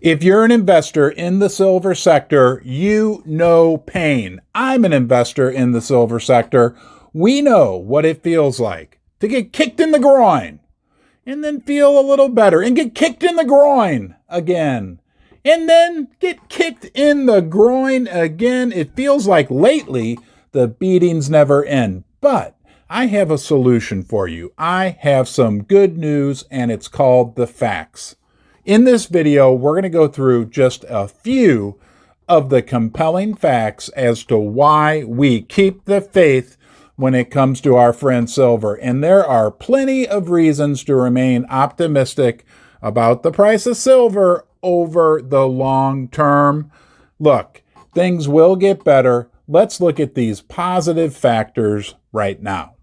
If you're an investor in the silver sector, you know pain. I'm an investor in the silver sector. We know what it feels like to get kicked in the groin and then feel a little better and get kicked in the groin again and then get kicked in the groin again. It feels like lately the beatings never end. But I have a solution for you. I have some good news, and it's called the facts. In this video, we're going to go through just a few of the compelling facts as to why we keep the faith when it comes to our friend silver. And there are plenty of reasons to remain optimistic about the price of silver over the long term. Look, things will get better. Let's look at these positive factors right now.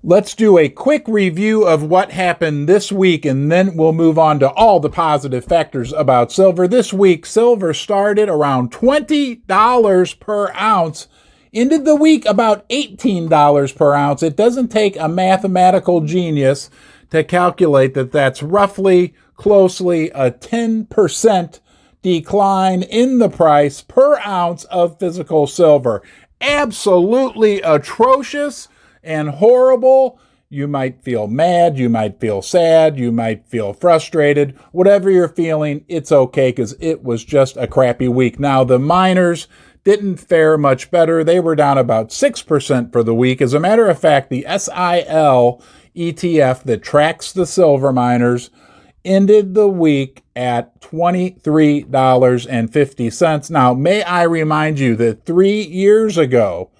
Let's do a quick review of what happened this week, and then we'll move on to all the positive factors about silver. This week, silver started around $20 per ounce, ended the week about $18 per ounce. It doesn't take a mathematical genius to calculate that that's roughly, closely a 10% decline in the price per ounce of physical silver. Absolutely atrocious and horrible. You might feel mad, you might feel sad, you might feel frustrated. Whatever you're feeling, it's okay because it was just a crappy week. Now, the miners didn't fare much better. They were down about 6% for the week. As a matter of fact, the SIL ETF that tracks the silver miners ended the week at $23.50. Now, may I remind you that 3 years ago,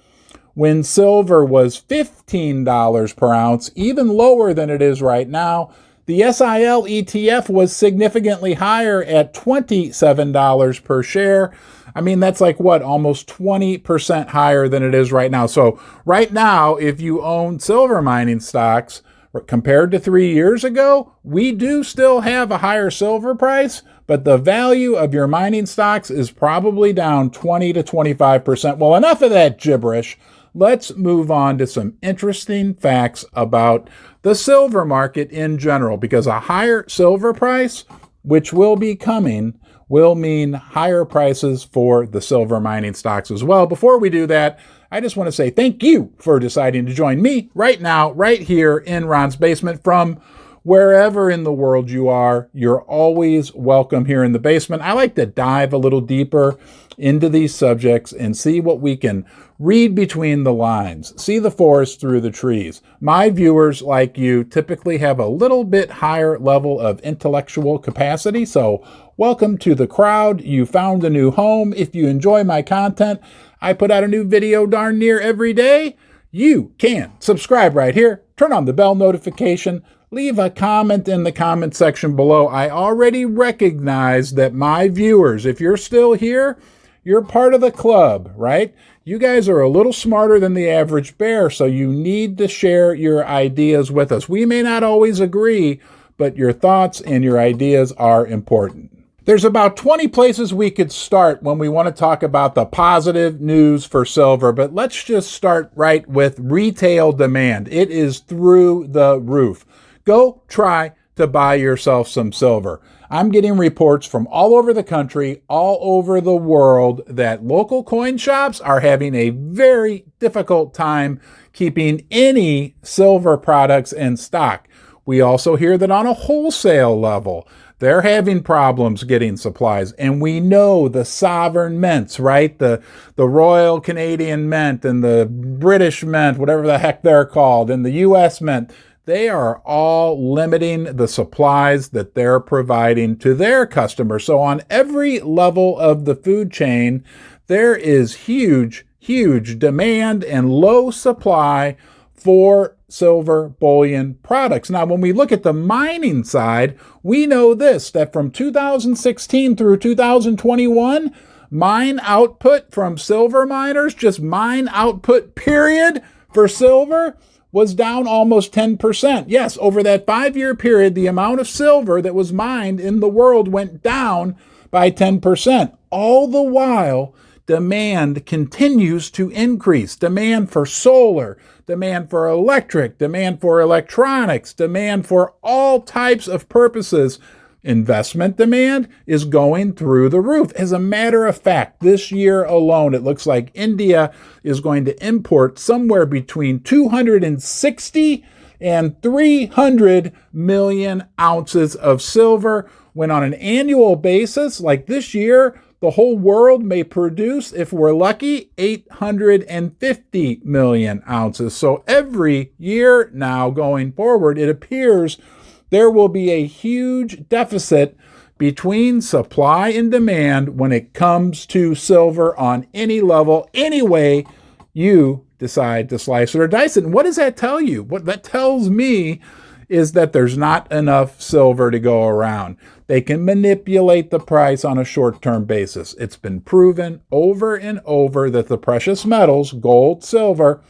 when silver was $15 per ounce, even lower than it is right now, the SIL ETF was significantly higher at $27 per share. I mean, that's like what, almost 20% higher than it is right now. So right now, if you own silver mining stocks, compared to 3 years ago, we do still have a higher silver price, but the value of your mining stocks is probably down 20 to 25%. Well, enough of that gibberish. Let's move on to some interesting facts about the silver market in general, because a higher silver price, which will be coming, will mean higher prices for the silver mining stocks as well. Before we do that, I just want to say thank you for deciding to join me right now, right here in Ron's basement. From wherever in the world you are, you're always welcome here in the basement. I like to dive a little deeper into these subjects and see what we can read between the lines, see the forest through the trees. My viewers, like you, typically have a little bit higher level of intellectual capacity, so welcome to the crowd. You found a new home. If you enjoy my content, I put out a new video darn near every day. You can subscribe right here, turn on the bell notification, leave a comment in the comment section below. I already recognize that my viewers, if you're still here, you're part of the club, right? You guys are a little smarter than the average bear, so you need to share your ideas with us. We may not always agree, but your thoughts and your ideas are important. There's about 20 places we could start when we want to talk about the positive news for silver, but let's just start right with retail demand. It is through the roof. Go try to buy yourself some silver. I'm getting reports from all over the country, all over the world, that local coin shops are having a very difficult time keeping any silver products in stock. We also hear that on a wholesale level, they're having problems getting supplies. And we know the sovereign mints, right? The Royal Canadian Mint and the British Mint, whatever the heck they're called, and the US Mint, they are all limiting the supplies that they're providing to their customers. So on every level of the food chain, there is huge demand and low supply for silver bullion products. Now, when we look at the mining side, we know this, that from 2016 through 2021, mine output from silver miners, just mine output period for silver, was down almost 10%. Yes, over that 5-year period, the amount of silver that was mined in the world went down by 10%. All the while, demand continues to increase. Demand for solar, demand for electric, demand for electronics, demand for all types of purposes. Investment demand is going through the roof. As a matter of fact, this year alone, it looks like India is going to import somewhere between 260 and 300 million ounces of silver, when on an annual basis, like this year, the whole world may produce, if we're lucky, 850 million ounces. So every year now going forward, it appears there will be a huge deficit between supply and demand when it comes to silver on any level, any way you decide to slice it or dice it. And what does that tell you? What that tells me is that there's not enough silver to go around. They can manipulate the price on a short-term basis. It's been proven over and over that the precious metals, gold, silver,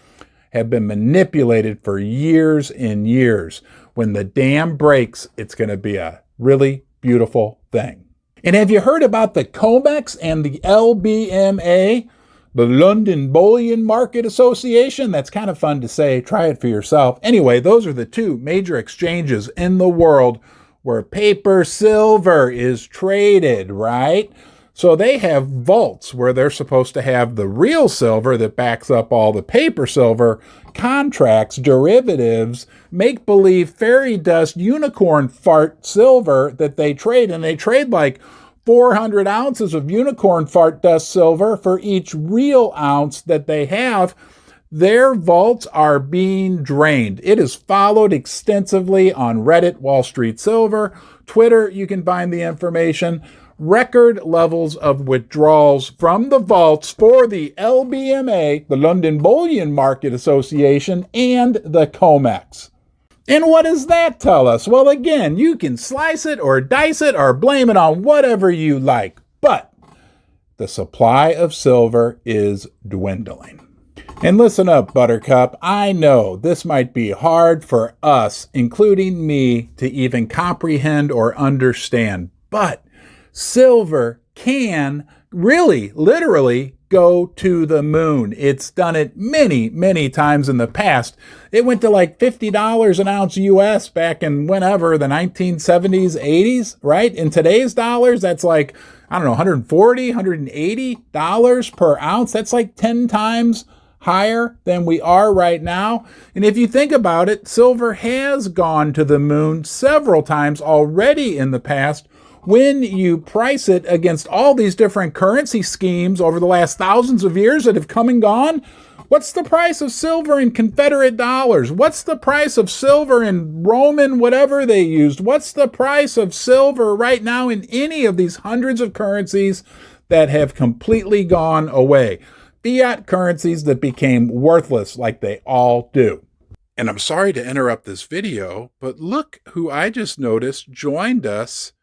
have been manipulated for years and years. When the dam breaks, it's going to be a really beautiful thing. And have you heard about the COMEX and the LBMA? The London Bullion Market Association? That's kind of fun to say. Try it for yourself. Anyway, those are the two major exchanges in the world where paper silver is traded, right? So they have vaults where they're supposed to have the real silver that backs up all the paper silver, contracts, derivatives, make-believe fairy dust, unicorn fart silver that they trade. And they trade like 400 ounces of unicorn fart dust silver for each real ounce that they have. Their vaults are being drained. It is followed extensively on Reddit, Wall Street Silver, Twitter. You can find the information. Record levels of withdrawals from the vaults for the LBMA, the London Bullion Market Association, and the COMEX. And what does that tell us? Well, again, you can slice it or dice it or blame it on whatever you like, but the supply of silver is dwindling. And listen up, Buttercup. I know this might be hard for us, including me, to even comprehend or understand, but silver can really, literally go to the moon. It's done it many, many times in the past. It went to like $50 an ounce US back in whenever, the 1970s, 80s, right? In today's dollars, that's like, I don't know, $140, $180 per ounce. That's like 10 times higher than we are right now. And if you think about it, silver has gone to the moon several times already in the past. When you price it against all these different currency schemes over the last thousands of years that have come and gone, what's the price of silver in Confederate dollars? What's the price of silver in Roman whatever they used? What's the price of silver right now in any of these hundreds of currencies that have completely gone away? Fiat currencies that became worthless like they all do. And I'm sorry to interrupt this video, but look who I just noticed joined us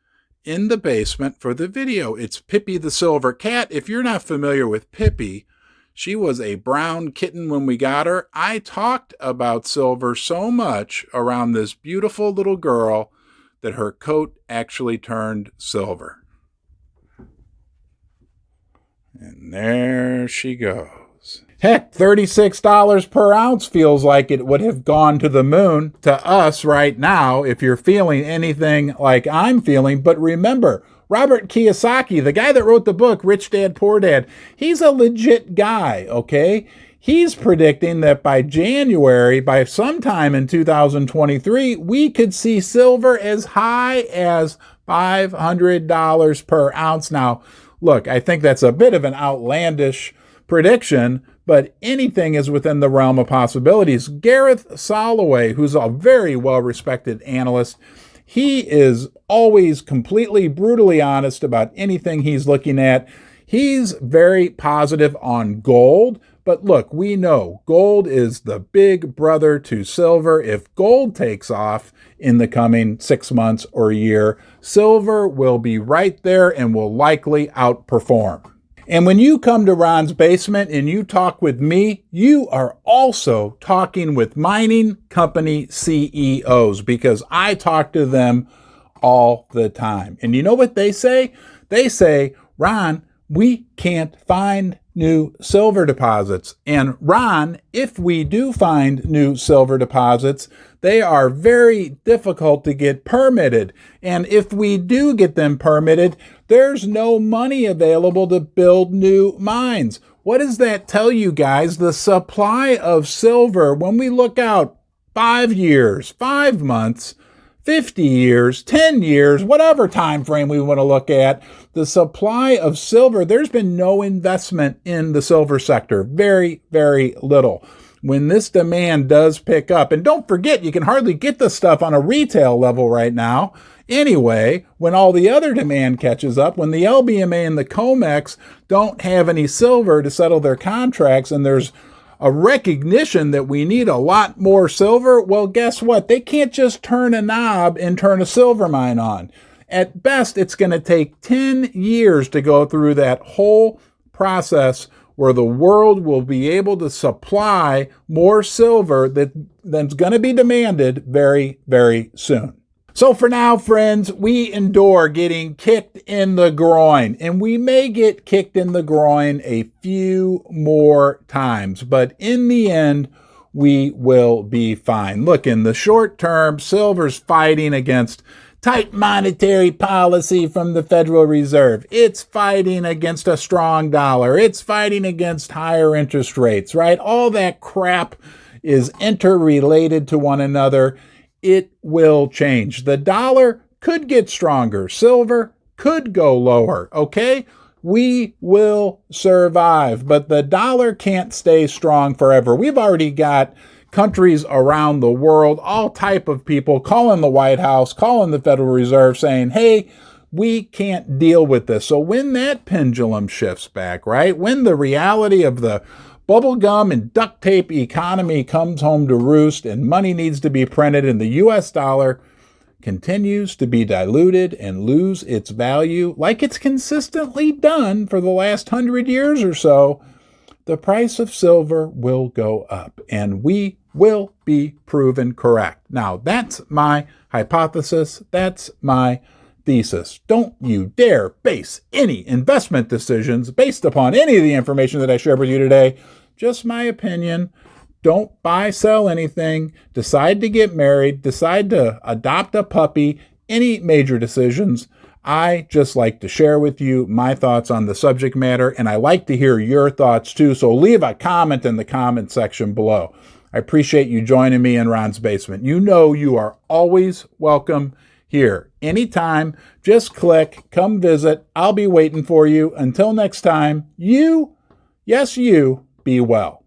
in the basement for the video. It's Pippi the Silver Cat. If you're not familiar with Pippi, she was a brown kitten when we got her. I talked about silver so much around this beautiful little girl that her coat actually turned silver. And there she goes. Heck, $36 per ounce feels like it would have gone to the moon to us right now if you're feeling anything like I'm feeling. But remember, Robert Kiyosaki, the guy that wrote the book, Rich Dad, Poor Dad, he's a legit guy, okay? He's predicting that by January, by sometime in 2023, we could see silver as high as $500 per ounce. Now, look, I think that's a bit of an outlandish prediction, but anything is within the realm of possibilities. Gareth Soloway, who's a very well-respected analyst, he is always completely brutally honest about anything he's looking at. He's very positive on gold, but look, we know gold is the big brother to silver. If gold takes off in the coming 6 months or a year, silver will be right there and will likely outperform. And when you come to Ron's basement and you talk with me, you are also talking with mining company CEOs, because I talk to them all the time. And you know what they say? They say, Ron, we can't find new silver deposits. And Ron, if we do find new silver deposits, they are very difficult to get permitted. And if we do get them permitted, there's no money available to build new mines. What does that tell you guys? The supply of silver, when we look out 5 years, 5 months, 50 years, 10 years, whatever time frame we want to look at, the supply of silver, there's been no investment in the silver sector. Very, very little. When this demand does pick up, and don't forget, you can hardly get the stuff on a retail level right now. Anyway, when all the other demand catches up, when the LBMA and the COMEX don't have any silver to settle their contracts, and there's a recognition that we need a lot more silver, well, guess what? They can't just turn a knob and turn a silver mine on. At best, it's going to take 10 years to go through that whole process where the world will be able to supply more silver that's going to be demanded very, very soon. So for now, friends, we endure getting kicked in the groin, and we may get kicked in the groin a few more times, but in the end, we will be fine. Look, in the short term, silver's fighting against tight monetary policy from the Federal Reserve. It's fighting against a strong dollar. It's fighting against higher interest rates, right? All that crap is interrelated to one another. It will change. The dollar could get stronger. Silver could go lower, okay? We will survive, but the dollar can't stay strong forever. We've already got countries around the world, all type of people calling the White House, calling the Federal Reserve, saying, hey, we can't deal with this. So when that pendulum shifts back, right, when the reality of the bubblegum and duct tape economy comes home to roost and money needs to be printed and the U.S. dollar continues to be diluted and lose its value like it's consistently done for the last 100 years or so, the price of silver will go up and we will be proven correct. Now, that's my hypothesis. That's my thesis. Don't you dare base any investment decisions based upon any of the information that I shared with you today. Just my opinion. Don't buy, sell anything, decide to get married, decide to adopt a puppy, any major decisions. I just like to share with you my thoughts on the subject matter, and I like to hear your thoughts too, so leave a comment in the comment section below. I appreciate you joining me in Ron's Basement. You know you are always welcome here. Anytime, just click, come visit. I'll be waiting for you. Until next time, you, yes, you, be well.